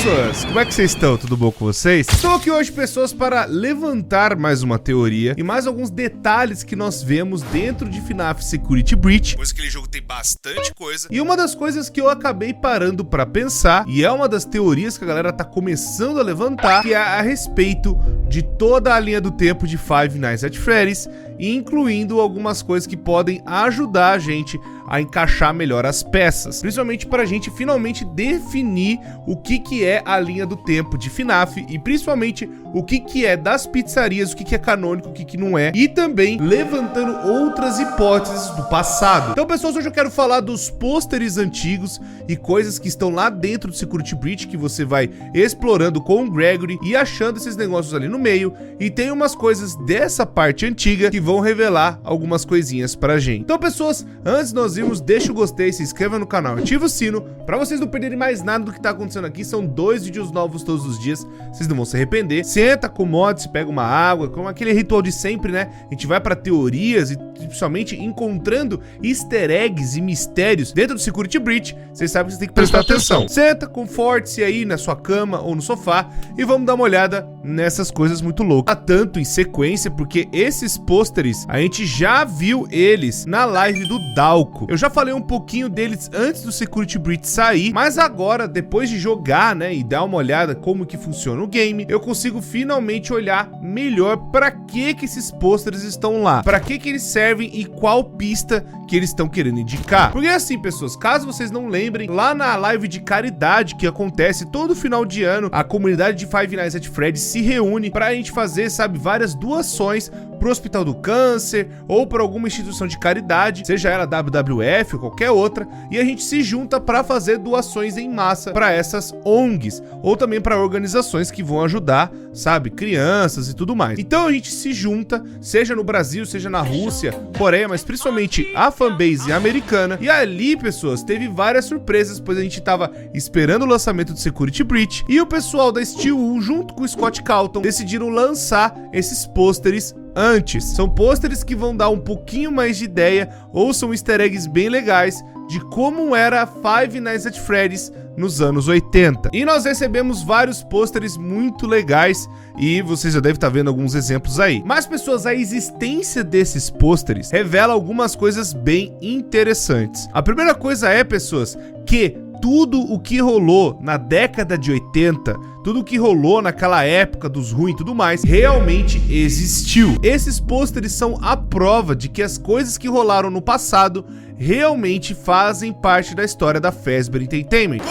pessoas, como é que vocês estão? Tudo bom com vocês? Estou aqui hoje, pessoas, para levantar mais uma teoria e mais alguns detalhes que nós vemos dentro de FNAF Security Breach, pois aquele jogo tem bastante coisa. E uma das coisas que eu acabei parando para pensar, e é uma das teorias que a galera tá começando a levantar, que é a respeito de toda a linha do tempo de Five Nights at Freddy's, incluindo algumas coisas que podem ajudar a gente a encaixar melhor as peças, principalmente para a gente finalmente definir o que é a linha do tempo de FNAF e principalmente o que é das pizzarias, o que é canônico, o que não é, e também levantando outras hipóteses do passado. Então, pessoas, hoje eu quero falar dos pôsteres antigos e coisas que estão lá dentro do Security Breach que você vai explorando com o Gregory e achando esses negócios ali no meio, e tem umas coisas dessa parte antiga que vão revelar algumas coisinhas pra gente. Então, pessoas, antes de nós irmos, deixa o gostei, se inscreva no canal, ativa o sino pra vocês não perderem mais nada do que tá acontecendo aqui. São 2 vídeos novos todos os dias, vocês não vão se arrepender. Senta, acomode-se, pega uma água, como aquele ritual de sempre, né? A gente vai pra teorias e principalmente encontrando easter eggs e mistérios dentro do Security Breach. Vocês sabem que vocês têm que prestar atenção. Senta, conforte-se aí na sua cama ou no sofá e vamos dar uma olhada nessas coisas muito loucas. Há tanto em sequência, porque esses pôsteres, a gente já viu eles na live do Dalco. Eu já falei um pouquinho deles antes do Security Breach sair, mas agora, depois de jogar, né, e dar uma olhada como que funciona o game, eu consigo finalmente olhar melhor para que esses pôsteres estão lá, para que eles servem e qual pista que eles estão querendo indicar. Porque assim, pessoas, caso vocês não lembrem, lá na live de caridade que acontece todo final de ano, a comunidade de Five Nights at Freddy's se reúne pra gente fazer, sabe, várias doações pro Hospital do Câncer ou para alguma instituição de caridade, seja ela WWF ou qualquer outra, e a gente se junta para fazer doações em massa para essas ONGs ou também para organizações que vão ajudar, sabe, crianças e tudo mais. Então a gente se junta, seja no Brasil, seja na Rússia, Coreia, mas principalmente a fanbase americana, e ali, pessoas, teve várias surpresas, pois a gente tava esperando o lançamento do Security Breach e o pessoal da Steel, junto com o Scott Calton, decidiram lançar esses pôsteres antes. São pôsteres que vão dar um pouquinho mais de ideia, ou são easter eggs bem legais de como era a Five Nights at Freddy's nos anos 80. E nós recebemos vários pôsteres muito legais e vocês já devem estar vendo alguns exemplos aí. Mas, pessoas, a existência desses pôsteres revela algumas coisas bem interessantes. A primeira coisa é, pessoas, que tudo o que rolou na década de 80, tudo o que rolou naquela época dos ruins e tudo mais, realmente existiu. Esses pôsteres são a prova de que as coisas que rolaram no passado realmente fazem parte da história da Fazbear Entertainment.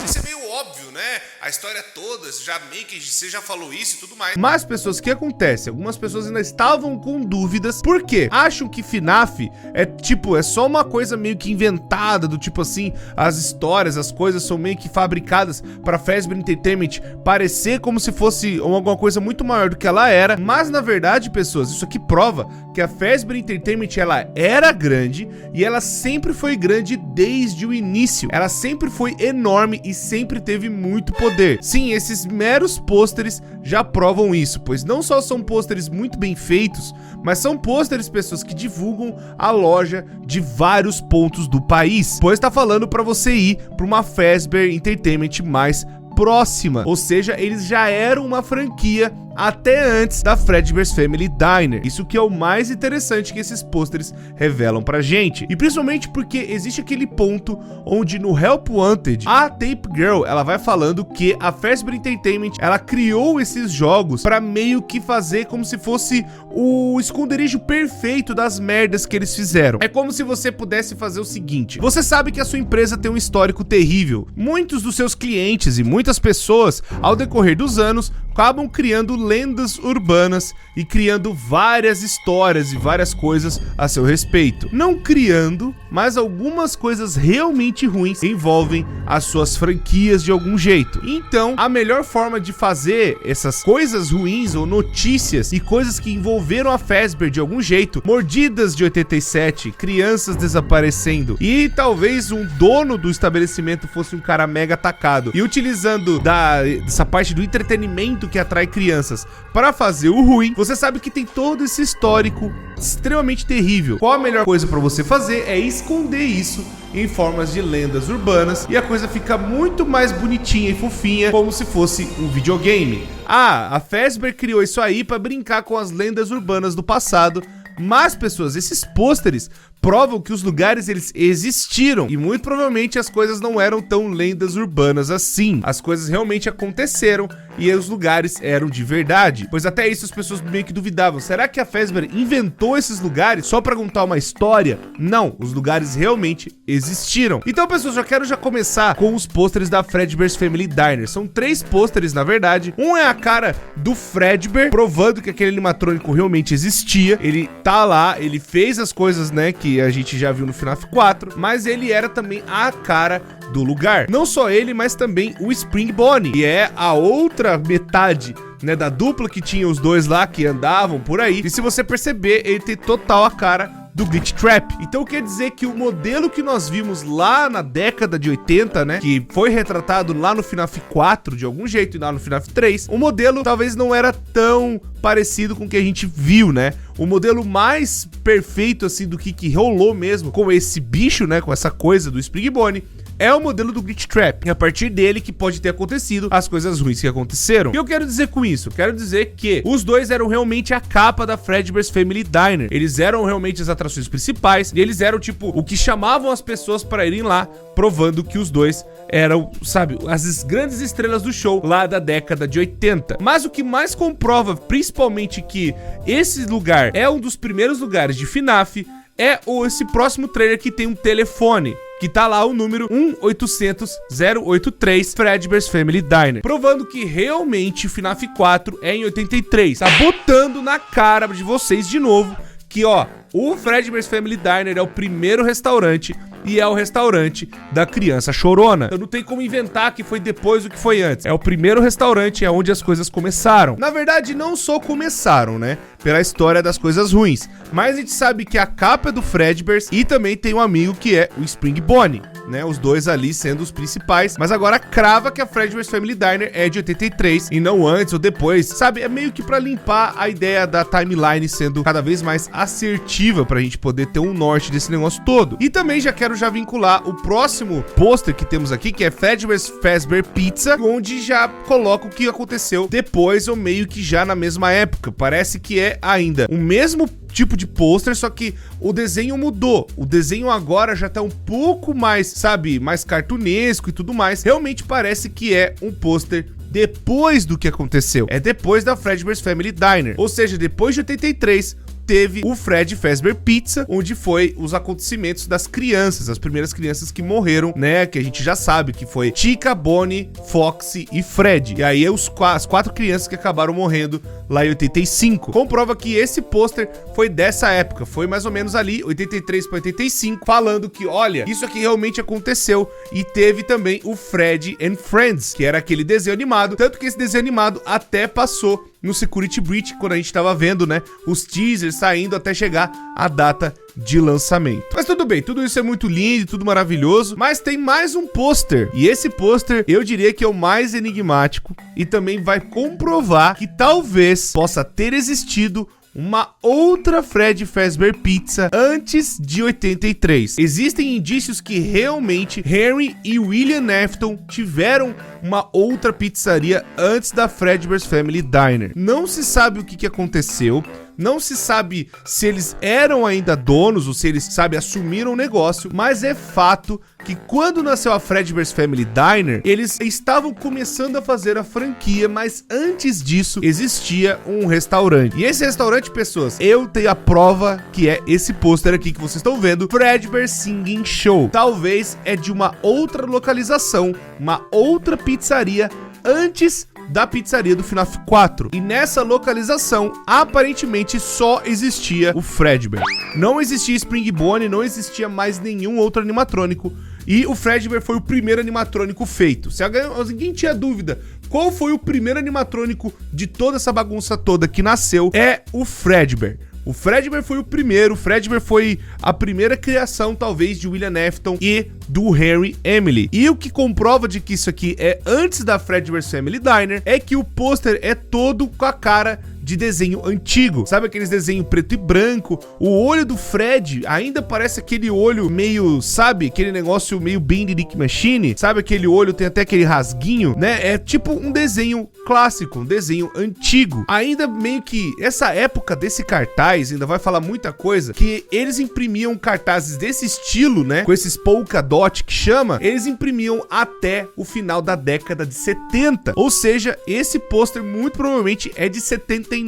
Isso é meio óbvio, né? A história toda, você já falou isso e tudo mais. Mas, pessoas, o que acontece? Algumas pessoas ainda estavam com dúvidas. Por quê? Acham que FNAF é só uma coisa meio que inventada, do tipo assim, as histórias, as coisas são meio que fabricadas para Fazbear Entertainment parecer como se fosse alguma coisa muito maior do que ela era. Mas, na verdade, pessoas, isso aqui prova que a Fazbear Entertainment, ela era grande e ela sempre foi grande desde o início. Ela sempre foi enorme e sempre teve muito poder. Sim, esses meros pôsteres já provam isso, pois não só são pôsteres muito bem feitos, mas são pôsteres, pessoas, que divulgam a loja de vários pontos do país, pois tá falando para você ir para uma Fazbear Entertainment mais próxima, ou seja, eles já eram uma franquia até antes da Fredbear's Family Diner. Isso que é o mais interessante que esses pôsteres revelam pra gente. E principalmente porque existe aquele ponto onde no Help Wanted, a Tape Girl, ela vai falando que a Fazbear Entertainment, ela criou esses jogos pra meio que fazer como se fosse o esconderijo perfeito das merdas que eles fizeram. É como se você pudesse fazer o seguinte: você sabe que a sua empresa tem um histórico terrível. Muitos dos seus clientes e muitas pessoas, ao decorrer dos anos, acabam criando lendas urbanas e criando várias histórias e várias coisas a seu respeito. Não criando, mas algumas coisas realmente ruins envolvem as suas franquias de algum jeito. Então, a melhor forma de fazer essas coisas ruins ou notícias e coisas que envolveram a Fazbear de algum jeito, mordidas de 87, crianças desaparecendo e talvez um dono do estabelecimento fosse um cara mega atacado, e utilizando dessa parte do entretenimento que atrai crianças para fazer o ruim, você sabe que tem todo esse histórico extremamente terrível. Qual a melhor coisa para você fazer é esconder isso em formas de lendas urbanas e a coisa fica muito mais bonitinha e fofinha, como se fosse um videogame. Ah, a Fazbear criou isso aí para brincar com as lendas urbanas do passado, mas, pessoas, esses pôsteres provam que os lugares eles existiram e muito provavelmente as coisas não eram tão lendas urbanas assim. As coisas realmente aconteceram e os lugares eram de verdade. Pois até isso as pessoas meio que duvidavam. Será que a Fazbear inventou esses lugares só pra contar uma história? Não, os lugares realmente existiram. Então, pessoas, eu quero começar com os pôsteres da Fredbear's Family Diner. São 3 pôsteres, na verdade. Um é a cara do Fredbear, provando que aquele animatrônico realmente existia. Ele tá lá, ele fez as coisas, né, que a gente já viu no FNAF 4, mas ele era também a cara do lugar. Não só ele, mas também o Spring Bonnie, que é a outra metade, né, da dupla que tinha os dois lá que andavam por aí. E se você perceber, ele tem total a cara do Glitch Trap. Então quer dizer que o modelo que nós vimos lá na década de 80, né, que foi retratado lá no FNAF 4 de algum jeito e lá no FNAF 3, o modelo talvez não era tão parecido com o que a gente viu, né? O modelo mais perfeito assim do que rolou mesmo com esse bicho, né, com essa coisa do Spring Bonnie, é o modelo do Glitch Trap. E a partir dele que pode ter acontecido as coisas ruins que aconteceram. O que eu quero dizer com isso? Quero dizer que os dois eram realmente a capa da Fredbear's Family Diner. Eles eram realmente as atrações principais. E eles eram, tipo, o que chamavam as pessoas para irem lá, provando que os dois eram, sabe, as grandes estrelas do show lá da década de 80. Mas o que mais comprova, principalmente, que esse lugar é um dos primeiros lugares de FNAF, é esse próximo trailer que tem um telefone, que tá lá o número 1-800-083 Fredbear's Family Diner, provando que realmente FNAF 4 é em 83. Tá botando na cara de vocês de novo que, ó, o Fredbear's Family Diner é o primeiro restaurante e é o restaurante da criança chorona. Então não tem como inventar que foi depois do que foi antes. É o primeiro restaurante, é onde as coisas começaram. Na verdade, não só começaram, né, pela história das coisas ruins, mas a gente sabe que a capa é do Fredbear's e também tem um amigo que é o Spring Bonnie, né, os dois ali sendo os principais. Mas agora crava que a Fredbear's Family Diner é de 83 e não antes ou depois, sabe? É meio que pra limpar a ideia da timeline sendo cada vez mais assertiva pra gente poder ter um norte desse negócio todo. E também já quero vincular o próximo pôster que temos aqui, que é Fredbear's Fazbear Pizza, onde já coloca o que aconteceu depois ou meio que já na mesma época. Parece que é ainda o mesmo tipo de pôster, só que o desenho mudou. O desenho agora já tá um pouco mais, sabe, mais cartunesco e tudo mais. Realmente parece que é um pôster depois do que aconteceu. É depois da Fredbear's Family Diner. Ou seja, depois de 83, teve o Fred Fazbear Pizza, onde foi os acontecimentos das crianças, as primeiras crianças que morreram, né, que a gente já sabe que foi Chica, Bonnie, Foxy e Fred. E aí as 4 crianças que acabaram morrendo lá em 85. Comprova que esse pôster foi dessa época, foi mais ou menos ali, 83 para 85, falando que, olha, isso aqui realmente aconteceu. E teve também o Fred and Friends, que era aquele desenho animado, tanto que esse desenho animado até passou no Security Breach, quando a gente tava vendo, né, os teasers saindo até chegar a data de lançamento. Mas tudo bem, tudo isso é muito lindo, tudo maravilhoso, mas tem mais um pôster, e esse pôster eu diria que é o mais enigmático e também vai comprovar que talvez possa ter existido uma outra Fred Fazbear Pizza antes de 83. Existem indícios que realmente Henry e William Afton tiveram uma outra pizzaria antes da Fredbear's Family Diner. Não se sabe o que aconteceu, não se sabe se eles eram ainda donos ou se eles, sabe, assumiram o negócio, mas é fato que quando nasceu a Fredbear's Family Diner, eles estavam começando a fazer a franquia, mas antes disso existia um restaurante. E esse restaurante, pessoas, eu tenho a prova que é esse pôster aqui que vocês estão vendo, Fredbear's Singing Show. Talvez é de uma outra localização, uma outra pizzaria antes da pizzaria do FNAF 4. E nessa localização, aparentemente só existia o Fredbear. Não existia Spring Bonnie, não existia mais nenhum outro animatrônico. E o Fredbear foi o primeiro animatrônico feito. Se alguém tinha dúvida qual foi o primeiro animatrônico de toda essa bagunça toda que nasceu, é o Fredbear. O Fredbear foi o primeiro, o Fredbear foi a primeira criação, talvez, de William Afton e do Henry Emily. E o que comprova de que isso aqui é antes da Fredbear's Family Diner é que o pôster é todo com a cara de desenho antigo, sabe aqueles desenhos preto e branco? O olho do Fred ainda parece aquele olho meio, sabe, aquele negócio meio Benedict Machine, sabe aquele olho, tem até aquele rasguinho, né? É tipo um desenho clássico, um desenho antigo. Ainda meio que essa época desse cartaz ainda vai falar muita coisa, que eles imprimiam cartazes desse estilo, né? Com esses polka dot que chama, eles imprimiam até o final da década de 70. Ou seja, esse pôster muito provavelmente é de 79,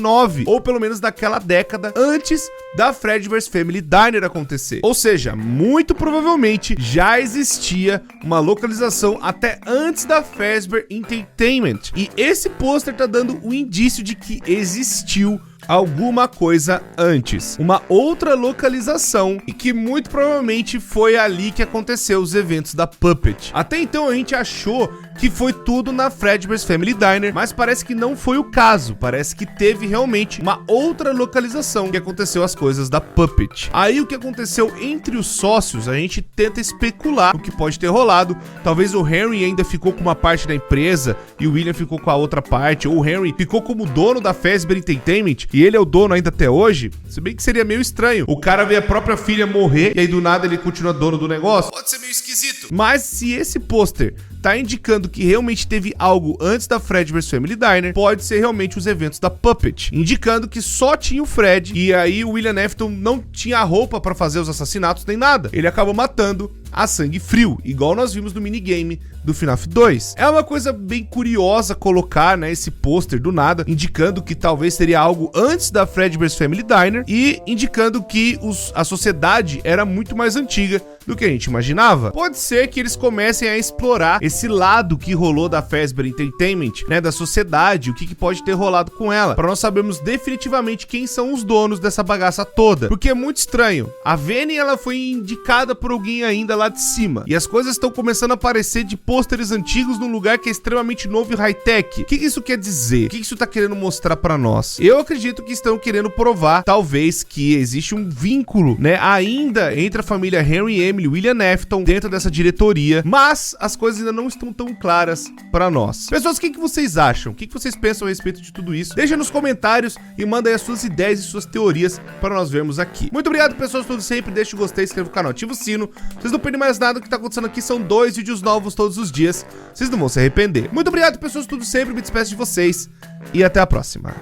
ou pelo menos daquela década antes da Fredbear's Family Diner acontecer. Ou seja, muito provavelmente já existia uma localização até antes da Fazbear Entertainment. E esse pôster tá dando um indício de que existiu alguma coisa antes, uma outra localização, e que muito provavelmente foi ali que aconteceu os eventos da Puppet. Até então a gente achou que foi tudo na Fredbear's Family Diner, mas parece que não foi o caso, parece que teve realmente uma outra localização que aconteceu as coisas da Puppet. Aí o que aconteceu entre os sócios, a gente tenta especular o que pode ter rolado. Talvez o Henry ainda ficou com uma parte da empresa e o William ficou com a outra parte, ou o Henry ficou como dono da Fazbear Entertainment e ele é o dono ainda até hoje. Se bem que seria meio estranho o cara ver a própria filha morrer e aí do nada ele continua dono do negócio. Pode ser meio esquisito. Mas se esse pôster tá indicando que realmente teve algo antes da Fredbear's Family Diner, pode ser realmente os eventos da Puppet, indicando que só tinha o Fred, e aí o William Afton não tinha a roupa pra fazer os assassinatos nem nada. Ele acabou matando a sangue frio, igual nós vimos no minigame do FNAF 2. É uma coisa bem curiosa colocar, né, esse pôster do nada, indicando que talvez seria algo antes da Fredbear's Family Diner e indicando que a sociedade era muito mais antiga do que a gente imaginava. Pode ser que eles comecem a explorar esse lado que rolou da Fazbear Entertainment, né, da sociedade, o que pode ter rolado com ela, para nós sabermos definitivamente quem são os donos dessa bagaça toda, porque é muito estranho. A Vene, ela foi indicada por alguém ainda lá de cima, e as coisas estão começando a aparecer de pôsteres antigos num lugar que é extremamente novo e high-tech. O que isso quer dizer? O que isso tá querendo mostrar para nós? Eu acredito que estão querendo provar, talvez, que existe um vínculo, né, ainda entre a família Henry Emily e William Afton dentro dessa diretoria, mas as coisas ainda não estão tão claras para nós. Pessoas, o que vocês acham? O que vocês pensam a respeito de tudo isso? Deixa nos comentários e manda aí as suas ideias e suas teorias para nós vermos aqui. Muito obrigado, pessoas, tudo sempre. Deixa o gostei, inscreva no canal, ativa o sino. Vocês não perdem mais nada. O que tá acontecendo aqui são 2 vídeos novos todos os dias. Vocês não vão se arrepender. Muito obrigado, pessoas, tudo sempre. Me despeço de vocês e até a próxima.